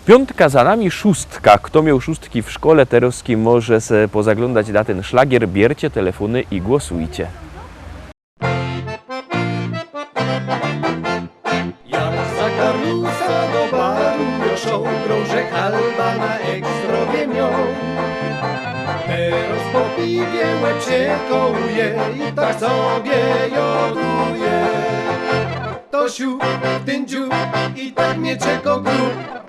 Piątka za nami, szóstka. Kto miał szóstki w szkole, teraz może se pozaglądać na ten szlagier. Biercie telefony i głosujcie. Jak za Karusa do baru joszą, krążek Alba na ekstrowie mią. Teraz po piwie łeb się kołuje i tak sobie joduje. To siu, ten dziu i tak mnie czeko grób.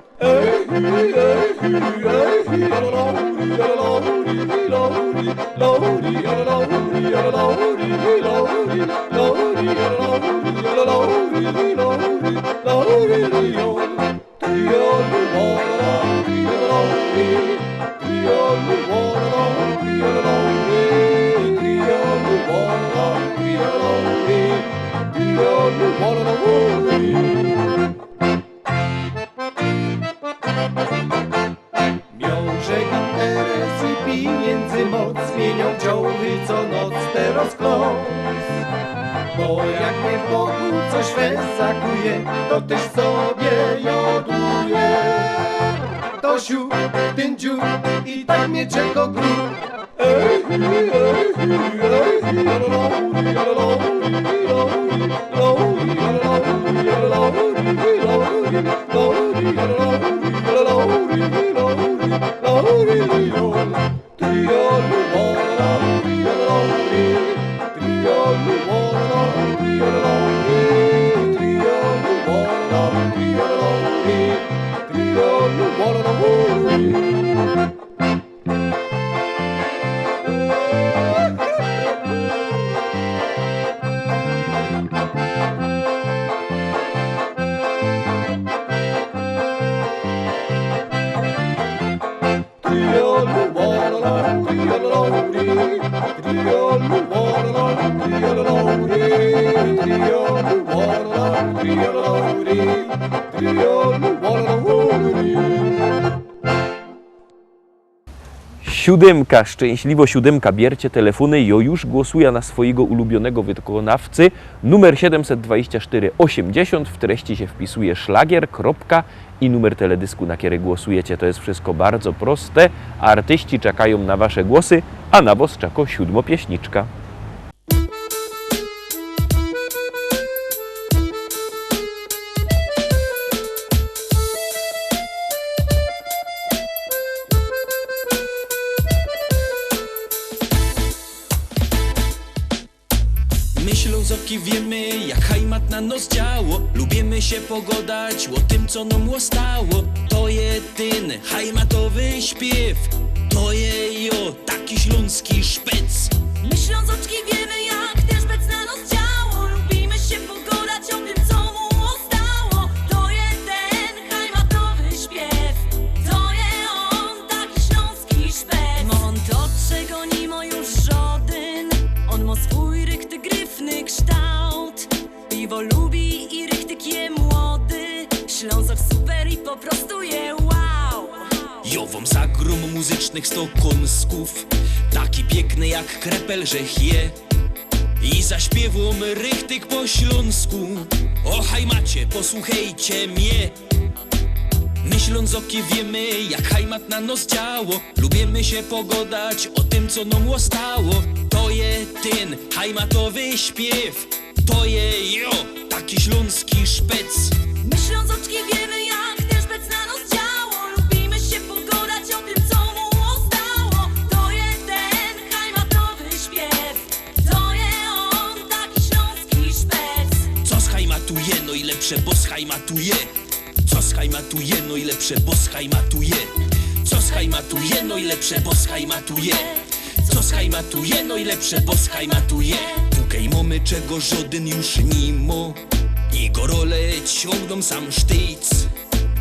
Miąże interes i pieniędzy moc, zmienią działy co noc teraz klos. Bo jak mnie w Bogu coś wesakuje, to też sobie joduje. To siu, ten dziu i tak mnie czeko grób. Siódemka, szczęśliwo siódemka, biercie telefony. Jo już głosuje na swojego ulubionego wykonawcy. Numer 724 80, w treści się wpisuje szlagier, kropka i numer teledysku, na który głosujecie. To jest wszystko bardzo proste. Artyści czekają na wasze głosy, a na was czeka siódmopieśniczka. My Ślązoki wiemy, jak hajmat na nos działo. Lubimy się pogodać o tym, co nam stało. To jedyny hajmatowy śpiew. To je jo, taki śląski szpec. My Ślązoczki wiemy, jak ten szpec na nos działo. Lubimy się pogodać o tym, co mu stało. To jeden hajmatowy śpiew. To je on, taki śląski szpec. On to, czego nie ma już żaden. On ma swój rychty gryfny kształt. Piwo lubi i rychtyk je młody. Ślązok super i po prostu je wow. Jowom zagrom muzycznych stokąsków, taki piękny jak krepel, że je. I zaśpiewom rychtyk po śląsku. O hajmacie, posłuchajcie mnie. My Ślązoki wiemy, jak hajmat na nos działo. Lubimy się pogodać o tym, co nam stało. To je ten hajmatowy śpiew. To je jo, taki śląski szpec. My Ślązoczki wiemy, jak ten szpec na nos działo. Lubimy się pogodać o tym, co mu stało. To jeden hajmatowy śpiew. To je on, taki śląski szpec. Co schajmatuje, no i lepsze, bo schajmatuje. Co schajmatuje, no i lepsze, bo schajmatuje. Co schajmatuje, no i lepsze, bo schajmatuje. Co schajmatuje, no i lepsze, bo schajmatuje. Tukej mamy czego żaden już nie mo. I gorole ciągną sam sztyc.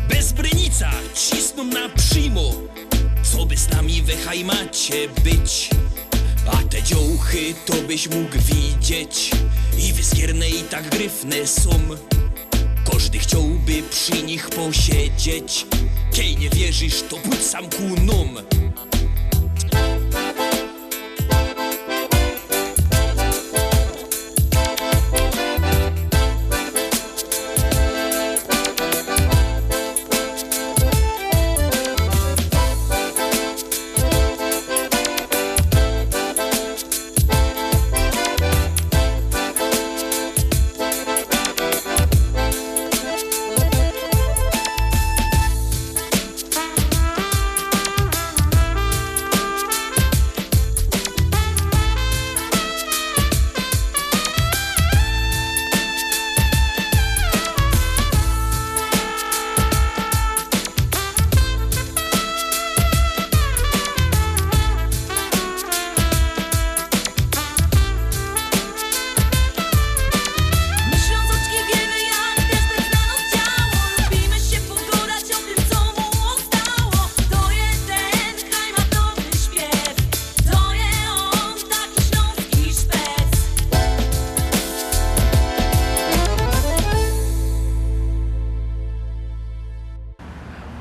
Bez brynica cisną na przymo. Co by z nami we hajmacie być? A te dziołchy to byś mógł widzieć. I wyskierne i tak gryfne są. Każdy chciałby przy nich posiedzieć. Kiej nie wierzysz, to pójdź sam ku nom.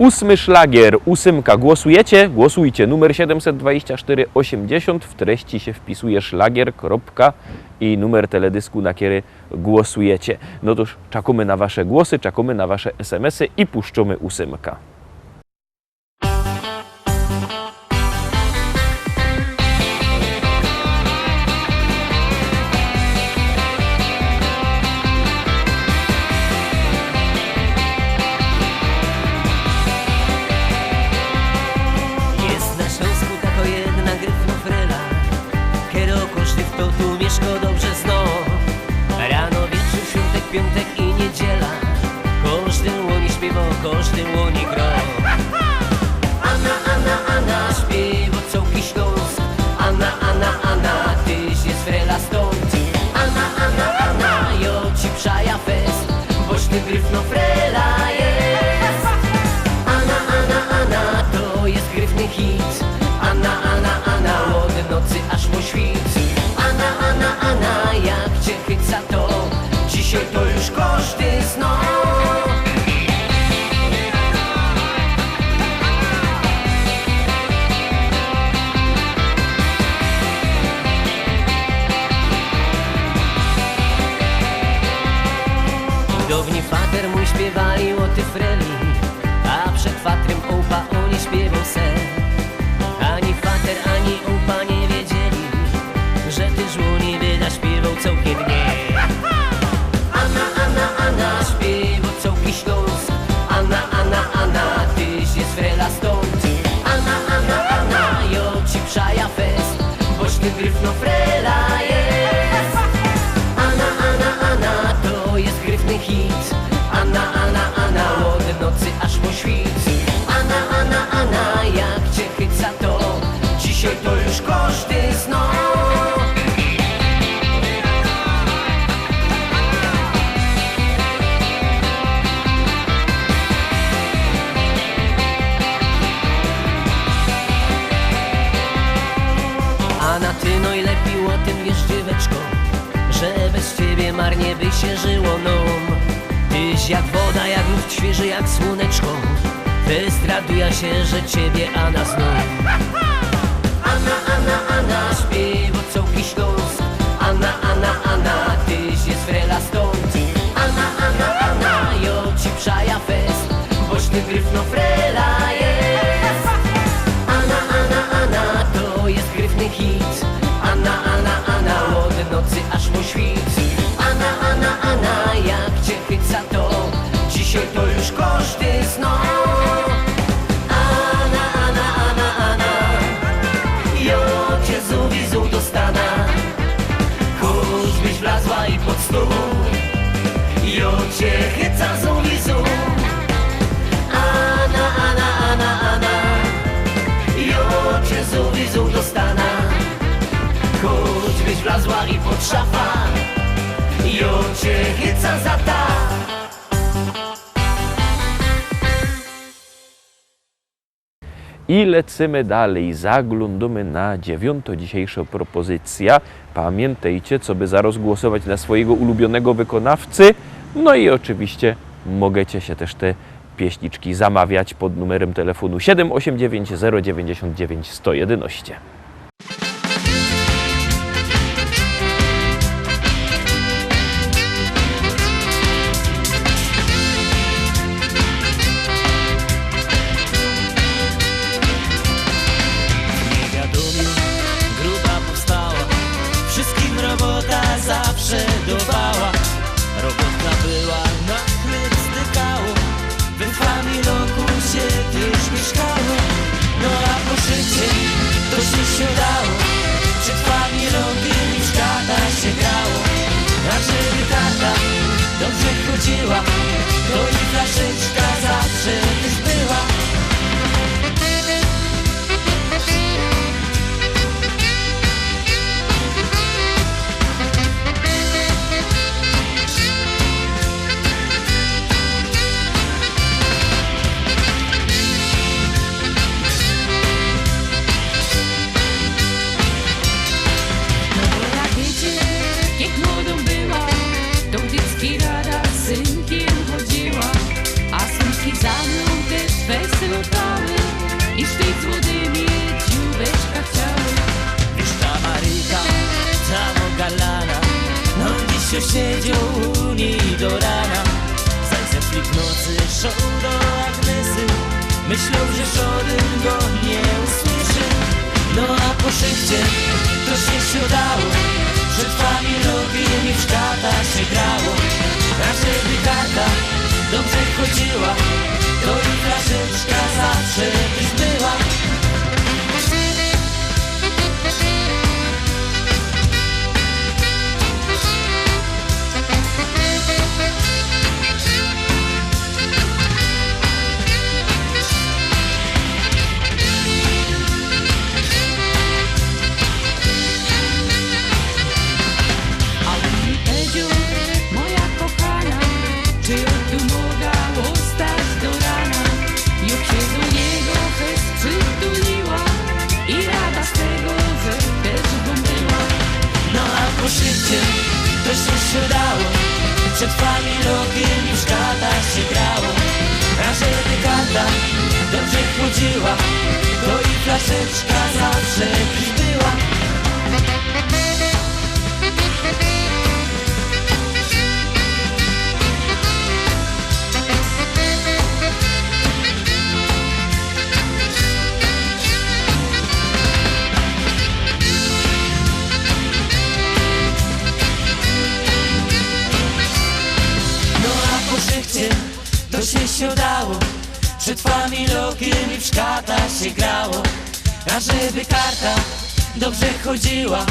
8. szlagier, 8. Głosujecie? Głosujcie. Numer 724 80. W treści się wpisuje szlagier, kropka i numer teledysku, na który głosujecie. No toż czekamy na wasze głosy, czekamy na wasze SMS-y i puszczamy 8. Jest na Śląsku tako jedna gryfnofrela, kiero koszty w to tu mieszko dobrze zno. Rano, wieczór, świątek, piątek i niedziela, każdy łoni śpiewa, każdy łoni gro. Anna, Anna, Anna, śpiewa całki Śląsk. Anna, Anna, Anna, tyś jest frela stąd. Anna, Anna, Anna, jo ci przaja fest, boś ty gryfnofrela jest. Anna, Anna, Anna, to jest gryfny hit. Anna, Anna, Anna, od nocy aż po świt. Anna, Anna, Anna, jak cię chyca to, dzisiaj to już każdy zna. Dawni fater mój śpiewali o ty freli, a przed fatrem opa oni śpiewał se. Ani fater, ani opa nie wiedzieli, że ty żłoni wyda śpiewał całkiem nie. Anna, Anna, Anna, śpiewał całki Śląsk. Anna, Anna, Anna, tyś jest frela stąd. Anna, Anna, Anna, jo ci przaja fest, boś ty gryfnofrela jest. Anna, Anna, Anna, to jest gryfny hit. Anna, Anna, Anna, od nocy aż po świt. Anna, Anna, Anna, jak cię chyca to, dzisiaj to już każdy zna. A na ty no i lepiej o tym wiesz, dzieweczko, że bez ciebie marnie by się żyło nam. Tyś jak woda, jak luft świeży, jak słoneczko, fest raduje się, że ciebie Anna zna. Anna, Anna, Anna, śpiewa całki Śląsk. Anna, Anna, Anna, tyś jest frela stąd. Anna, Anna, Anna, jo ci przaja fest, boś ty gryfnofrela jest. Anna, Anna, Anna, to jest gryfny hit. Anna, Anna, Anna, od nocy aż po świt. Anna, Anna, Anna, jak cię chyca to, dzisiaj to już każdy zna. Anna, Anna, Anna, Anna, jo cię zuwizu do stana. Choćbyś wlazła i pod stół, jo cię chyca zuwizu. Anna, Anna, Anna, Anna, jo cię zuwizu do stana. Choćbyś wlazła i pod szafa, jo cię chyca za ta. I lecimy dalej, zaglądamy na 9. dzisiejsza propozycja. Pamiętajcie, co by zaraz głosować na swojego ulubionego wykonawcy. No i oczywiście możecie się też te pieśniczki zamawiać pod numerem telefonu 789 099 111. Niewiadomie grupa powstała, wszystkim robota zawsze dawała. Robota była, na chleb stykało, we familioku się też mieszkało. No a po życie to się dało, przed familiokiem już tata się grało. A żeby tata dobrze chodziła, to i flaszeczka zawsze też była. Jak młodą była, do dziecki rada z synkiem chodziła, a syn kochały i sztyc złotymi dzióbeczka chciały. Wiesz, ta Maryka, ta Mogalana, no dziś się siedział u niej do rana. Zajce w nocy szł do Agnesy, myślał, że żaden go nie usłyszy. No a po szychcie to się siadało, przed wami rogiem i w szkata się grało. A żeby karta dobrze chodziła, to i flaszeczka zawsze też była. Moja kochana, czy tu mogła stać do rana? Już się do niego fest przytuliła i rada z tego, że też bombyła. No a po szychcie to się siadało, przed wami rogiem i w szkatach się grało. A żeby karta dobrze chodziła, to i flaszeczka zawsze już była. To się siadało, przed wami rogiem i w szkatach się grało. A żeby karta dobrze chodziła,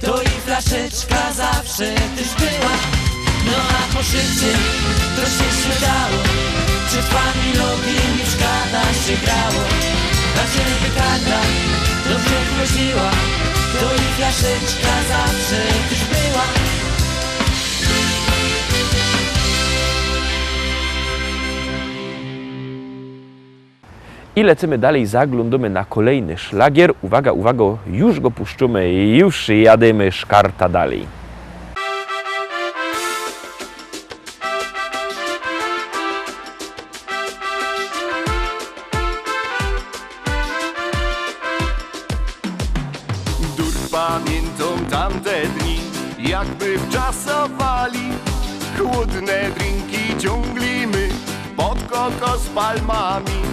to i flaszeczka zawsze też była. No a po szychcie to się siadało, przed wami rogiem i w szkatach się grało. A żeby karta dobrze chodziła, to i flaszeczka zawsze też była. I lecimy dalej, zaglądamy na kolejny szlagier. Uwaga, uwaga, już go puszczymy, już jadymy szkarta dalej. Dur pamiętam tamte dni, jakby wczasowali. Chłodne drinki ciąglimy pod kokos palmami.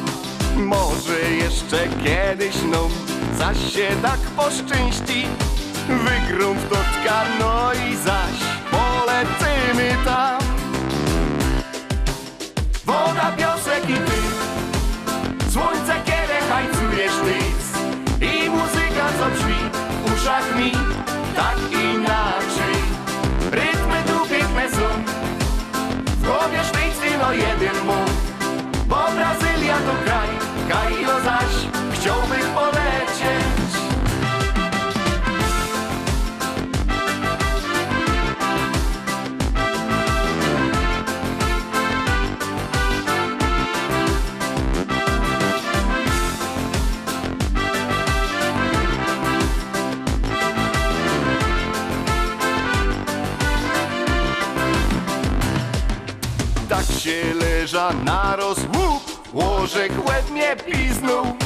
Może jeszcze kiedyś nam zaś się tak poszczęści. Wygrą w toczka, no i zaś polecimy tam. Woda, piosek i ty, słońce, kiedy hajcujesz nic. I muzyka, co brzmi w uszach mi tak inaczej. Rytmy tu piękne są, w głowie sztyc no jeden mów. Bo Brazylia to kraj, Kairo zaś chciałbym polecieć. Tak się leża na rozłup, łożek łeb mnie piznął.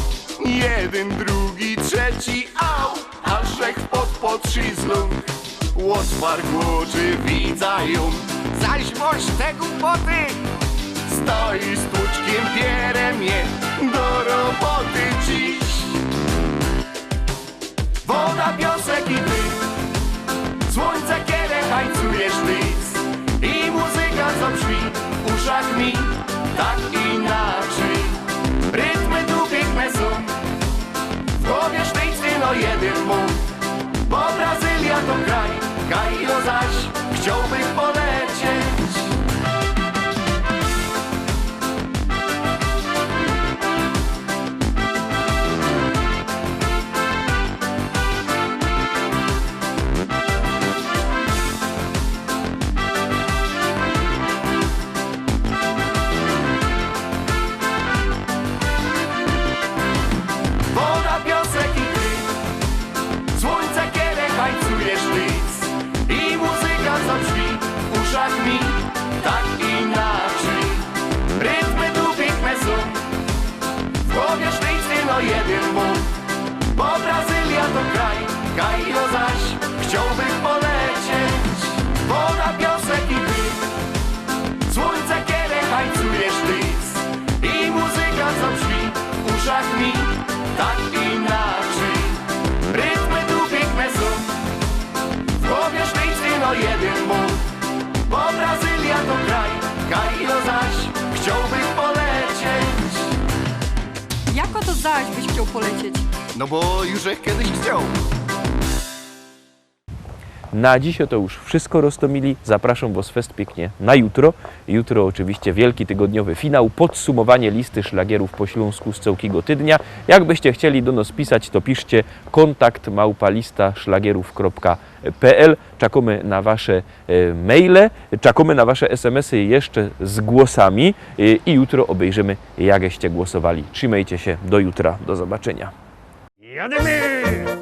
Jeden, drugi, trzeci, au, aż żech pod szyzlą. Łotwar głoczy widzają, zaś woś te głupoty. Stoi z tłuczkiem pierem je do roboty dziś. Woda, piosek i ty, słońce, kiedy hajcujesz nic. I muzyka, co brzmi w uszach mi tak inaczej. Rytmy tu piękne są, w głowie sztyc no jeden mów. Bo Brazylia to kraj, Kairo zaś chciałbym polecieć. mów. Bo Brazylia to kraj, Kairo zaś chciałbym polecieć. Woda, piasek i dym, słońce, kiedy tańcuje sztyc. I muzyka, co brzmi w uszach mi tak inaczej. Rytmy tu piękne są, w głowie sztyc no jeden mów. Bo Brazylia to kraj, Kairo zaś chciałbym polecieć. Jako to zaś byś chciał polecieć? No bo już kiedyś chciał. Na dziś to już wszystko, Rostomili. Zapraszam Was fest pięknie na jutro. Jutro oczywiście wielki tygodniowy finał, podsumowanie listy szlagierów po śląsku z całego tydnia. Jakbyście chcieli do nas pisać, to piszcie kontakt@listaszlagierów.pl. Czekamy na Wasze maile, czekamy na Wasze SMS-y jeszcze z głosami i jutro obejrzymy, jakście głosowali. Trzymajcie się, do jutra, do zobaczenia. Jadymy!